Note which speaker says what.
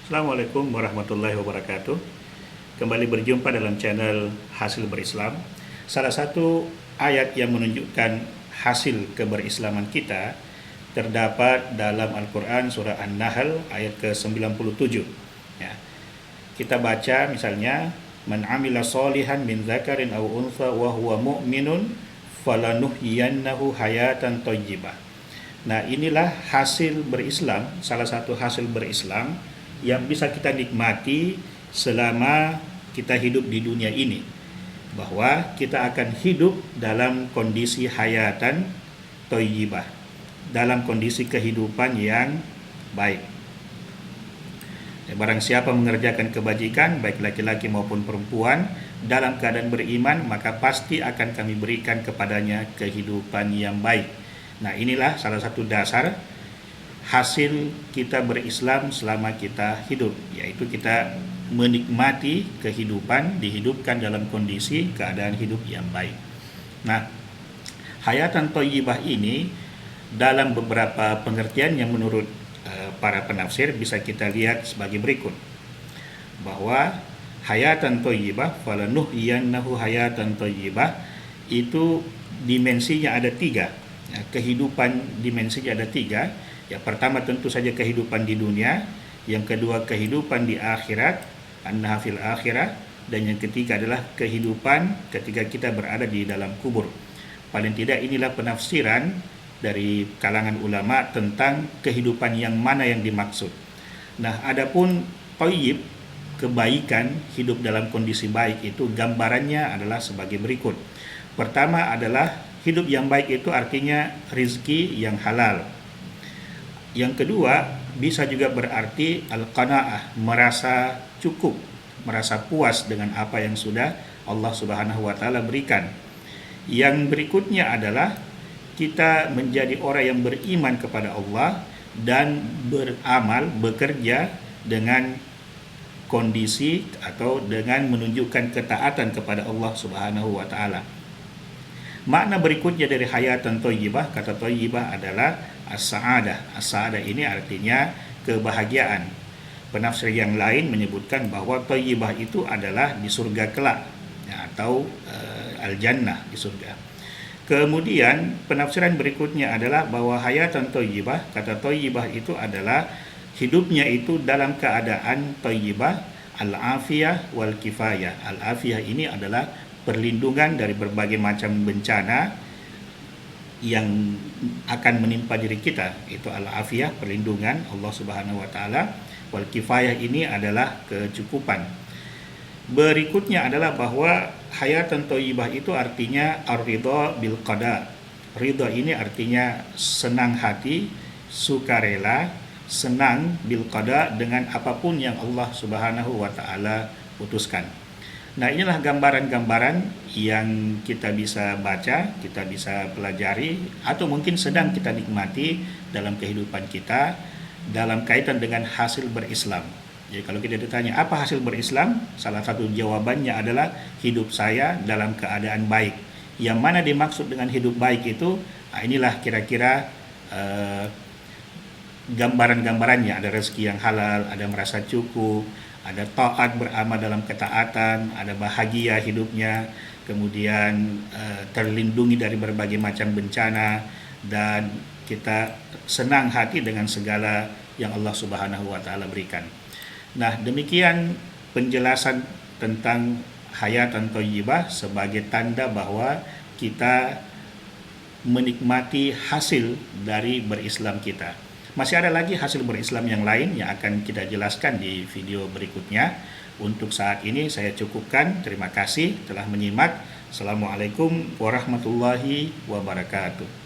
Speaker 1: Assalamualaikum warahmatullahi wabarakatuh. Kembali berjumpa dalam channel Hasil Berislam. Salah satu ayat yang menunjukkan hasil keberislaman kita terdapat dalam Al-Quran surah An-Nahl ayat ke-97. Ya. Kita baca misalnya, Man amila solihan min zakarin aw untha wa huwa mu'minun falanuhyiyannahu hayatan thayyibah. Nah, inilah hasil berislam, salah satu hasil berislam yang bisa kita nikmati selama kita hidup di dunia ini, bahwa kita akan hidup dalam kondisi hayatan thayyibah, dalam kondisi kehidupan yang baik. Barang siapa mengerjakan kebajikan, baik laki-laki maupun perempuan, dalam keadaan beriman, maka pasti akan kami berikan kepadanya kehidupan yang baik. Nah, inilah salah satu dasar hasil kita berislam selama kita hidup, yaitu kita menikmati kehidupan, dihidupkan dalam kondisi keadaan hidup yang baik. Nah, hayatan thayyibah ini dalam beberapa pengertian yang menurut para penafsir bisa kita lihat sebagai berikut, bahwa hayatan thayyibah, falanuhyiyannahu hayatan thayyibah, itu dimensinya ada tiga. Kehidupan dimensinya ada tiga. Yang pertama tentu saja kehidupan di dunia, yang kedua kehidupan di akhirat, annaha fil akhirah, dan yang ketiga adalah kehidupan ketika kita berada di dalam kubur. Paling tidak inilah penafsiran dari kalangan ulama tentang kehidupan yang mana yang dimaksud. Nah, adapun thayyib, kebaikan, hidup dalam kondisi baik, itu gambarannya adalah sebagai berikut. Pertama adalah hidup yang baik itu artinya rizki yang halal. Yang kedua, bisa juga berarti al-qanaah, merasa cukup, merasa puas dengan apa yang sudah Allah Subhanahu wa taala berikan. Yang berikutnya adalah kita menjadi orang yang beriman kepada Allah dan beramal, bekerja dengan kondisi atau dengan menunjukkan ketaatan kepada Allah Subhanahu wa taala. Makna berikutnya dari hayatan thayyibah, kata thayyibah adalah as-sa'adah. As-sa'adah ini artinya kebahagiaan. Penafsir yang lain menyebutkan bahwa thayyibah itu adalah di surga kelak, ya, atau al-jannah, di surga. Kemudian penafsiran berikutnya adalah bahwa hayatan thayyibah, kata thayyibah itu adalah hidupnya itu dalam keadaan thayyibah, al-afiyah wal kifayah. Al-afiyah ini adalah perlindungan dari berbagai macam bencana yang akan menimpa diri kita. Itu al-afiyah, perlindungan Allah Subhanahu wa taala. Wal kifayah ini adalah kecukupan. Berikutnya adalah bahwa hayatan thayyibah itu artinya ar-ridha bil qada. Ridha ini artinya senang hati, sukarela, senang bil qada dengan apapun yang Allah Subhanahu wa taala putuskan. Nah, inilah gambaran-gambaran yang kita bisa baca, kita bisa pelajari, atau mungkin sedang kita nikmati dalam kehidupan kita dalam kaitan dengan hasil berislam. Jadi kalau kita ditanya apa hasil berislam, salah satu jawabannya adalah hidup saya dalam keadaan baik. Yang mana dimaksud dengan hidup baik itu, inilah kira-kira gambaran-gambarannya. Ada rezeki yang halal, ada merasa cukup, ada taat, beramal dalam ketaatan, ada bahagia hidupnya, kemudian terlindungi dari berbagai macam bencana, dan kita senang hati dengan segala yang Allah Subhanahu wa taala berikan. Nah, demikian penjelasan tentang hayatan thayyibah sebagai tanda bahwa kita menikmati hasil dari berislam kita. Masih ada lagi hasil berislam yang lain yang akan kita jelaskan di video berikutnya. Untuk saat ini saya cukupkan. Terima kasih telah menyimak. Assalamualaikum warahmatullahi wabarakatuh.